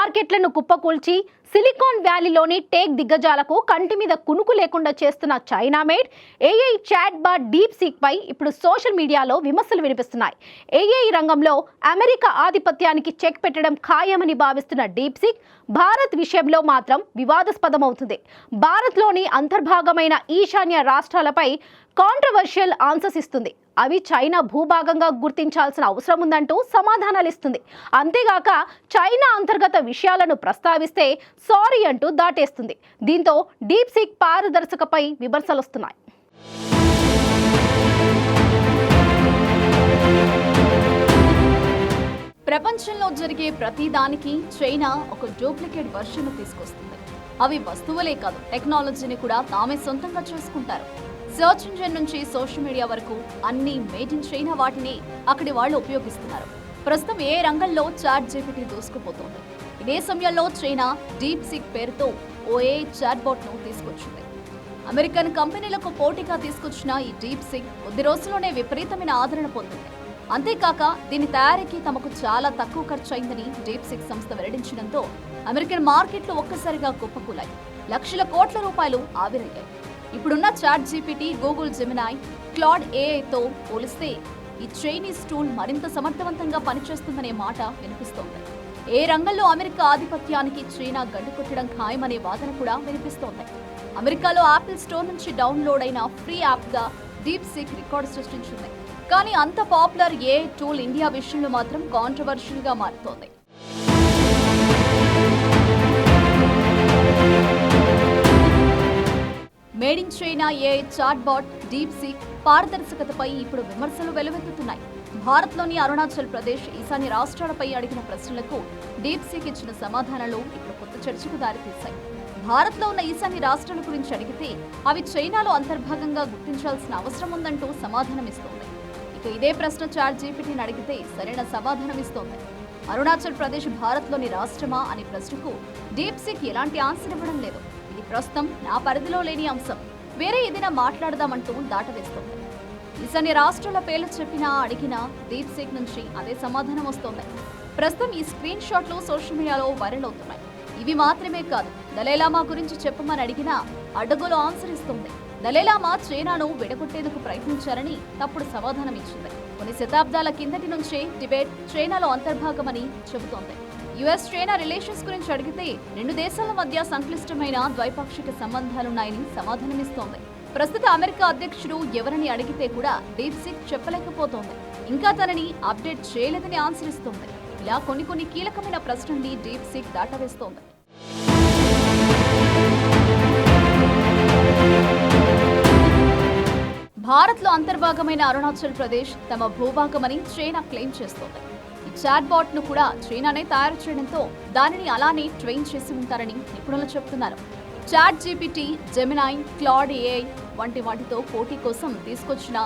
మార్కెట్లను కుప్పకూల్చి silicon వ్యాలీలోని take దిగ్గజాలకు కంటి మీద కునుకు లేకుండా చేస్తున్న China made AI chat bot DeepSeek పై ఇప్పుడు సోషల్ మీడియాలో విమర్శలు వినిపిస్తున్నాయి. ఏఐ రంగంలో అమెరికా ఆధిపత్యానికి చెక్ పెట్టడం ఖాయమని భావిస్తున్న డీప్ సీక్ భారత్ విషయంలో మాత్రం వివాదాస్పదమవుతుంది. భారత్లోని అంతర్భాగమైన ఈశాన్య రాష్ట్రాలపై కాంట్రవర్షియల్ ఆన్సర్స్ ఇస్తుంది. అవి చైనా భూభాగంగా గుర్తించాల్సిన అవసరం ఉందంటూ సమాధానాలు ఇస్తుంది. అంతేగాక చైనా అంతర్గత విషయాలను ప్రస్తావిస్తే సారీ అంటూ దాటేస్తుంది. దీంతో డీప్ సీక్ పారదర్శకపై విమర్శలు వస్తున్నాయి. ప్రపంచంలో జరిగే ప్రతి దానికి చైనా ఒక డూప్లికేట్ వర్షన్ తీసుకొస్తుంది. అవి వస్తువులే కాదు, టెక్నాలజీని కూడా తామే సొంతంగా చేసుకుంటారు. సర్చ్ ఇంజిన్ నుంచి సోషల్ మీడియా వరకు అన్ని మేడ్ ఇన్ చైనా వాటిని అక్కడి వాళ్ళు ఉపయోగిస్తున్నారు. ప్రస్తుతం ఏ రంగంలో చాట్ జీపీటీ దూసుకుపోతోంది. ఇదే సమయంలో చైనా డీప్ సీక్ పేరుతో ఓ ఏఐ చాట్ బాట్ ను తీసుకొచ్చింది. అమెరికన్ కంపెనీలకు పోటీగా తీసుకొచ్చిన ఈ డీప్ సీక్ కొద్ది రోజుల్లోనే విపరీతమైన ఆదరణ పొందింది. అంతేకాక దీని తయారీకి తమకు చాలా తక్కువ ఖర్చు అయిందని డీప్ సీక్ సంస్థ వెల్లడించడంతో అమెరికన్ మార్కెట్లు ఒక్కసారిగా కుప్పకూలాయి. లక్షల కోట్ల రూపాయలు ఆవిరయ్యాయి. ఇప్పుడున్న ChatGPT, Google Gemini, Claude ఏఐతో పోలిస్తే ఈ చైనీస్ టూల్ మరింత సమర్థవంతంగా పనిచేస్తుందనే మాట వినిపిస్తోంది. ఏ రంగంలో అమెరికా ఆధిపత్యానికి చైనా గడ్డుకొట్టడం ఖాయమనే వాదన కూడా వినిపిస్తోంది. అమెరికాలో యాపిల్ స్టోర్ నుంచి డౌన్లోడ్ అయిన ఫ్రీ యాప్గా డీప్ సీక్ రికార్డు సృష్టించింది. కానీ అంత పాపులర్ ఏఐ టూల్ ఇండియా విషయంలో మాత్రం కాంట్రవర్షియల్ గా మారుతోంది. Made in China AI chat bot DeepSeek పారదర్శకతపై ఇప్పుడు విమర్శలు వెలువెత్తుతున్నాయి. భారత్లోని అరుణాచల్ ప్రదేశ్, ఈశాన్య రాష్ట్రాలపై అడిగిన ప్రశ్నలకు డీప్ సీక్ ఇచ్చిన సమాధానాలు ఇప్పుడు కొత్త చర్చకు దారితీశాయి. భారత్లో ఉన్న ఈశాన్య రాష్ట్రాల గురించి అడిగితే అవి చైనాలో అంతర్భాగంగా గుర్తించాల్సిన అవసరం ఉందంటూ సమాధానమిస్తోంది. ఇక ఇదే ప్రశ్న చాట్ జీపీటీని అడిగితే సరైన సమాధానమిస్తోంది. అరుణాచల్ ప్రదేశ్ భారత్లోని రాష్ట్రమా అనే ప్రశ్నకు డీప్ సీక్ ఎలాంటి ఆన్సర్ ఇవ్వడం లేదు. ఇది ప్రస్తుతం నా పరిధిలో లేని అంశం, వేరే ఏదైనా మాట్లాడదామంటూ దాటవేస్తోంది. ఈశాన్య రాష్ట్రాల పేర్లు చెప్పినా అడిగినా డీప్ సీక్ నుంచి అదే సమాధానం వస్తోంది. ప్రస్తుతం ఈ స్క్రీన్ షాట్లు సోషల్ మీడియాలో వైరల్ అవుతున్నాయి. ఇవి మాత్రమే కాదు, దలైలామా గురించి చెప్పమని అడిగినా అడ్డగోలు ఆన్సర్ ఇస్తుంది. దలైలామా చైనాను విడగొట్టేందుకు ప్రయత్నించారని తప్పుడు సమాధానం ఇచ్చింది. కొన్ని శతాబ్దాల కిందటి నుంచే టిబెట్ చైనాలో అంతర్భాగమని చెబుతోంది. యుఎస్ చైనా రిలేషన్స్ గురించి అడిగితే రెండు దేశాల మధ్య సంక్లిష్టమైన ద్వైపాక్షిక సంబంధాలున్నాయని సమాధానమిస్తోంది. ప్రస్తుత అమెరికా అధ్యక్షుడు ఎవరని అడిగితే కూడా డీప్ సీక్ చెప్పలేకపోతోంది. ఇంకా తనని అప్డేట్ చేయలేదని ఆన్సర్ ఇస్తోంది. ఇలా కొన్ని కీలకమైన ప్రశ్నల్ని డీప్ సీక్ దాటవేస్తోంది. భారత్లో అంతర్భాగమైన అరుణాచల్ ప్రదేశ్ తమ భూభాగమని చైనా క్లెయిమ్ చేస్తోంది. ఈ చాట్ బాట్ ను కూడా చైనానే తయారు చేయడంతో దానిని అలానే ట్రైన్ చేసి ఉంటారని నిపుణులు చెబుతున్నారు. Chat GPT, Gemini, Claude AI వంటి వాటితో పోటీ కోసం తీసుకొచ్చిన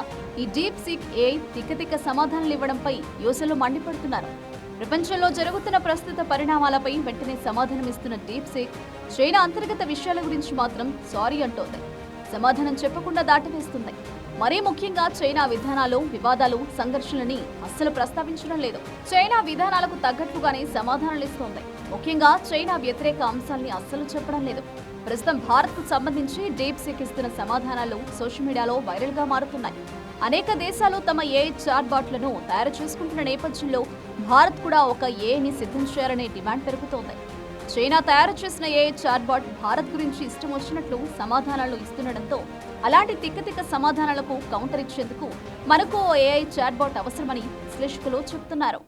ఈ డీప్ సీక్ ఏఐ తిక్కతిక్క సమాధానాలు ఇవ్వడంపై యూజర్లు మండిపడుతున్నారు. ప్రపంచంలో జరుగుతున్న ప్రస్తుత పరిణామాలపై వెంటనే సమాధానమిస్తున్న డీప్ సీక్ చైనా అంతర్గత విషయాల గురించి మాత్రం సారీ అంటోంది. సమాధానం చెప్పకుండా దాటవేస్తుంది. మరీ ముఖ్యంగా చైనా విధానాలు, వివాదాలు, సంఘర్షణలని అస్సలు ప్రస్తావించడం లేదు. చైనా విధానాలకు తగ్గట్లుగానే సమాధానాలు ఇస్తోంది. ముఖ్యంగా చైనా వ్యతిరేక అంశాల్ని అస్సలు చెప్పడం లేదు. ప్రస్తుతం భారత్కు సంబంధించి డీప్ సీక్ ఇస్తున్న సమాధానాలు సోషల్ మీడియాలో వైరల్ గా మారుతున్నాయి. అనేక దేశాలు తమ ఏఐ చాట్ బాట్లను తయారు చేసుకుంటున్న నేపథ్యంలో భారత్ కూడా ఒక ఏఐని సిద్ధం చేయాలనే డిమాండ్ పెరుగుతోంది. చైనా తయారు చేసిన ఏఐ చాట్ బాట్ భారత్ గురించి ఇష్టం వచ్చినట్లు సమాధానాలు ఇస్తుండటంతో అలాంటి తిక్కతిక్క సమాధానాలకు కౌంటర్ ఇచ్చేందుకు మనకు ఏఐ చాట్ బాట్ అవసరమని విశ్లేషకులు చెబుతున్నారు.